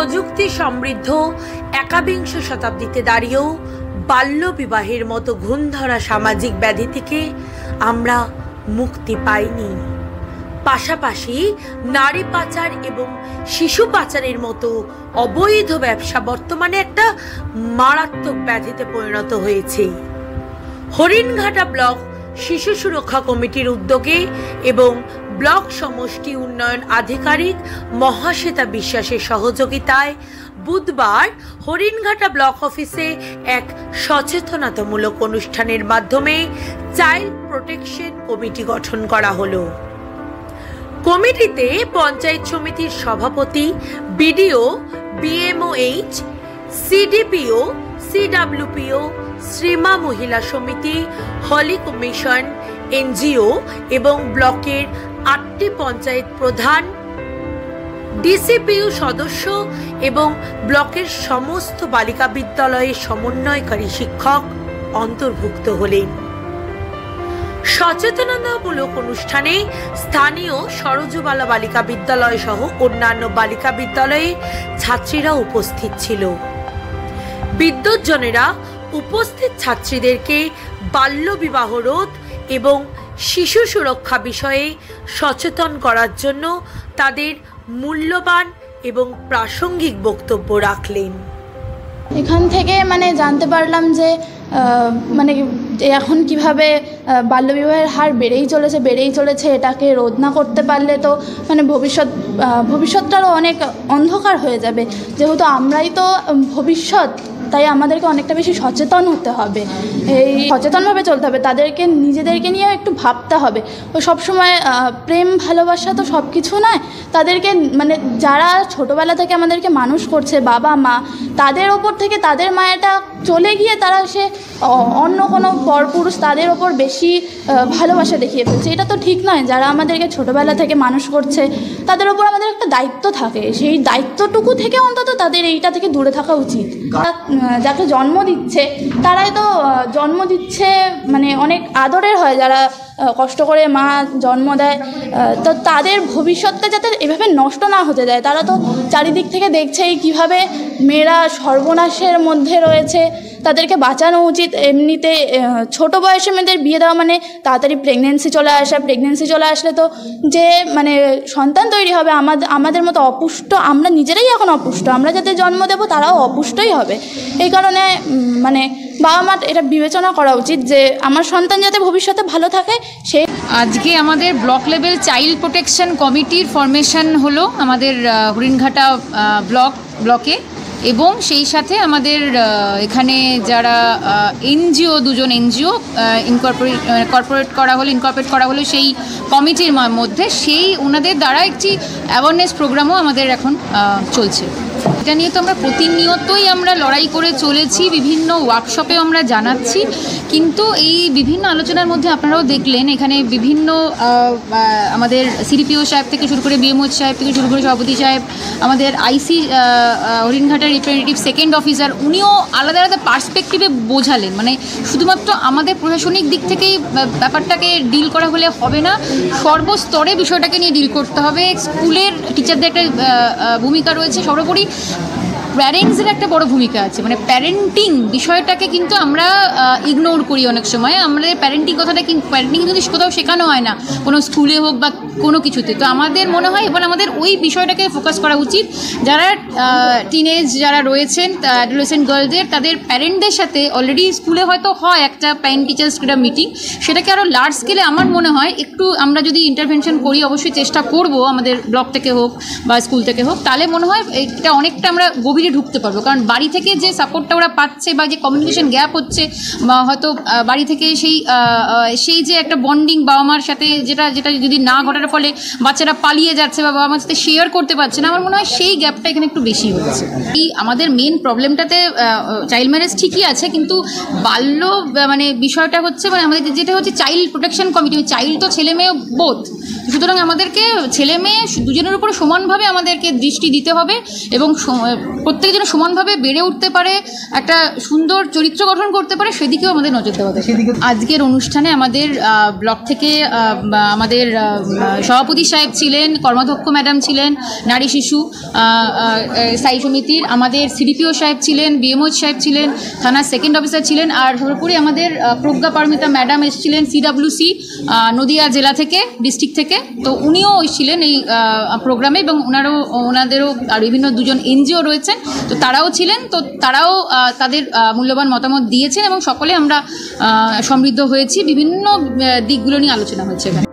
প্রযুক্তি সমৃদ্ধ একাবিংশ শতাব্দীতে দাঁড়িয়েও বাল্য বিবাহের মতো ঘুণধরা সামাজিক ব্যাধি থেকে আমরা মুক্তি পাইনি। পাশাপাশি নারী পাচার এবং শিশু পাচারের মতো অবৈধ ব্যবসা বর্তমানে একটা মারাত্মক ব্যাধিতে পরিণত হয়েছে। হরিণঘাটা ব্লক শিশু সুরক্ষা কমিটির উদ্যোগে এবং ব্লক সমষ্টি উন্নয়ন আধিকারিক মহাশ্বেতা বিশ্বাসের সহযোগিতায় বুধবার হরিণঘাটা ব্লক অফিসে এক সচেতনতামূলক অনুষ্ঠানের মাধ্যমে চাইল্ড প্রোটেকশন কমিটি গঠন করা হলো। কমিটিতে পঞ্চায়েত সমিতির সভাপতি, বিডিও, বিএমওএইচ, সিডিপিও, সিডব্লিউপিও, শ্রীমা মহিলা সমিতি, হলি কমিশন, এনজিও এবং ব্লকের 8টি পঞ্চায়েত প্রধান, ডিসিপিইউ সদস্য এবং ব্লকের সমস্ত বালিকা বিদ্যালয়ের সমন্বয়কারী শিক্ষক অন্তর্ভুক্ত হলেন। সচেতনতামূলক অনুষ্ঠানে স্থানীয় সরজুবালা বালিকা বিদ্যালয় সহ অন্যান্য বালিকা বিদ্যালয়ের ছাত্রীরা উপস্থিত ছিল। বিদ্যুৎজনেরা উপস্থিত ছাত্রীদেরকে বাল্য বিবাহ রোধ এবং শিশু সুরক্ষা বিষয়ে সচেতন করার জন্য তাদের মূল্যবান এবং প্রাসঙ্গিক বক্তব্য রাখলেন। এখান থেকে জানতে পারলাম যে এখন কিভাবে বাল্যবিবাহের হার বেড়েই চলেছে। এটাকে রোধ না করতে পারলে তো ভবিষ্যৎটারও অনেক অন্ধকার হয়ে যাবে। যেহেতু আমরাই তো ভবিষ্যৎ, তাই আমাদেরকে অনেকটা বেশি সচেতন হতে হবে, এই সচেতনভাবে চলতে হবে। তাদেরকে নিজেদেরকে নিয়ে একটু ভাবতে হবে। ও সবসময় প্রেম ভালোবাসা তো সব কিছু নয়। তাদেরকে যারা ছোটোবেলা থেকে আমাদেরকে মানুষ করছে, বাবা মা, তাদের ওপর থেকে তাদের মায়াটা চলে গিয়ে তারা অন্য কোনো পরপুরুষ তাদের ওপর বেশি ভালোবাসা দেখিয়ে ফেলছে। এটা তো ঠিক নয়। যারা আমাদেরকে ছোটোবেলা থেকে মানুষ করছে তাদের ওপর আমাদের একটা দায়িত্ব থাকে। সেই দায়িত্বটুকু থেকে অন্তত তাদের এইটা থেকে দূরে থাকা উচিত। যাকে জন্ম দিচ্ছে তারাই তো জন্ম দিচ্ছে অনেক আদরের হয়। যারা কষ্ট করে মা জন্ম দেয়, তো তাদের ভবিষ্যৎটা যাতে এভাবে নষ্ট না হতে দেয়। তারা তো চারিদিক থেকে দেখছেই কিভাবে মেয়েরা সর্বনাশের মধ্যে রয়েছে। তাদেরকে বাঁচানো উচিত। এমনিতে ছোট বয়সে মেয়েদের বিয়ে দেওয়া তাড়াতাড়ি প্রেগনেন্সি চলে আসলে তো যে সন্তান তৈরি হবে আমাদের মতো অপুষ্ট, আমরা নিজেরাই এখন অপুষ্ট, আমরা যাতে জন্ম দেব তারাও অপুষ্টই হবে। এই কারণে বাবা মা এটা বিবেচনা করা উচিত যে আমার সন্তান যাতে ভবিষ্যতে ভালো থাকে। সেই আজকে আমাদের ব্লক লেভেল চাইল্ড প্রোটেকশন কমিটির ফরমেশন হলো আমাদের হরিণঘাটা ব্লকে, এবং সেই সাথে আমাদের এখানে যারা এনজিও, দুজন এনজিও ইনকর্পোরেট করা হলো সেই কমিটির মধ্যে, সেই ওনাদের দ্বারা একটি অ্যাওয়ারনেস প্রোগ্রামও আমাদের এখন চলছে। এটা নিয়ে তো আমরা প্রতিনিয়তই আমরা লড়াই করে চলেছি, বিভিন্ন ওয়ার্কশপেও আমরা জানাচ্ছি। কিন্তু এই বিভিন্ন আলোচনার মধ্যে আপনারাও দেখলেন এখানে বিভিন্ন আমাদের সিডিপিও সাহেব থেকে শুরু করে বিএমওএইচ সাহেব থেকে শুরু করে সভাপতি সাহেব, আমাদের আইসি হরিণঘাটার রিপ্রেজেন্টেটিভ সেকেন্ড অফিসার, উনিও আলাদা আলাদা পার্সপেক্টিভে বোঝালেন। শুধুমাত্র আমাদের প্রশাসনিক দিক থেকেই ব্যাপারটাকে ডিল করা হলে হবে না, সর্বস্তরে বিষয়টাকে নিয়ে ডিল করতে হবে। স্কুলের টিচারদের একটা ভূমিকা রয়েছে, সর্বোপরি প্যারেন্টসের একটা বড় ভূমিকা আছে। প্যারেন্টিং বিষয়টাকে কিন্তু আমরা ইগনোর করি অনেক সময়। আমাদের প্যারেন্টিং কিন্তু কোথাও শেখানো হয় না, কোনো স্কুলে হোক বা কোনো কিছুতে। তো আমাদের মনে হয় এবার আমাদের ওই বিষয়টাকে ফোকাস করা উচিত। যারা টিনেজ যারা রয়েছেন, অ্যাডোলেসেন্ট গার্লদের, তাদের প্যারেন্টদের সাথে অলরেডি স্কুলে হয়তো হয় একটা প্যারেন্ট টিচার্স একটা মিটিং, সেটাকে আরও লার্জ স্কেলে আমার মনে হয় একটু আমরা যদি ইন্টারভেনশন করি, অবশ্যই চেষ্টা করব আমাদের ব্লক থেকে হোক বা স্কুল থেকে হোক, তাহলে মনে হয় এটা অনেকটা আমরা গভীরে ঢুকতে পারবো। কারণ বাড়ি থেকে যে সাপোর্টটা ওরা পাচ্ছে বা যে কমিউনিকেশন গ্যাপ হচ্ছে, বা হয়তো বাড়ি থেকে সেই যে একটা বন্ডিং বাবা মার সাথে যেটা যদি না ঘটার ফলে বাচ্চারা পালিয়ে যাচ্ছে বা বাবা মার সাথে শেয়ার করতে পারছে না, আমার মনে হয় সেই গ্যাপটা এখানে একটু বেশি হচ্ছে। এই আমাদের মেন প্রবলেমটাতে চাইল্ড ম্যারেজ ঠিকই আছে, কিন্তু বাল্য বিষয়টা হচ্ছে আমাদের যেটা হচ্ছে চাইল্ড প্রোটেকশন কমিটি, চাইল্ড তো ছেলে মেয়ে বোধ, সুতরাং আমাদেরকে ছেলে মেয়ে দুজনের উপরে সমানভাবে আমাদেরকে দৃষ্টি দিতে হবে এবং প্রত্যেকে যেন সমানভাবে বেড়ে উঠতে পারে, একটা সুন্দর চরিত্র গঠন করতে পারে, সেদিকেও আমাদের নজর দেওয়া হবে। আজকের অনুষ্ঠানে আমাদের ব্লক থেকে আমাদের সভাপতি সাহেব ছিলেন, কর্মাধ্যক্ষ ম্যাডাম ছিলেন, নারী শিশু স্থায়ী সমিতির, আমাদের সিডিপিও সাহেব ছিলেন, বিএমও সাহেব ছিলেন, থানার সেকেন্ড অফিসার ছিলেন, আর সর্বোপরি আমাদের প্রজ্ঞা পারমিতা ম্যাডাম এসেছিলেন সিডাব্লিউসি নদিয়া জেলা থেকে, ডিস্ট্রিক্ট থেকে। তো উনিও ছিলেন এই প্রোগ্রামে এবং ওনাদেরও আর বিভিন্ন দুজন এনজিও রয়েছেন, তো তারাও ছিলেন। তো তারাও তাদের মূল্যবান মতামত দিয়েছেন এবং সকলে আমরা সমৃদ্ধ হয়েছি, বিভিন্ন দিকগুলো নিয়ে আলোচনা হয়েছে এখানে।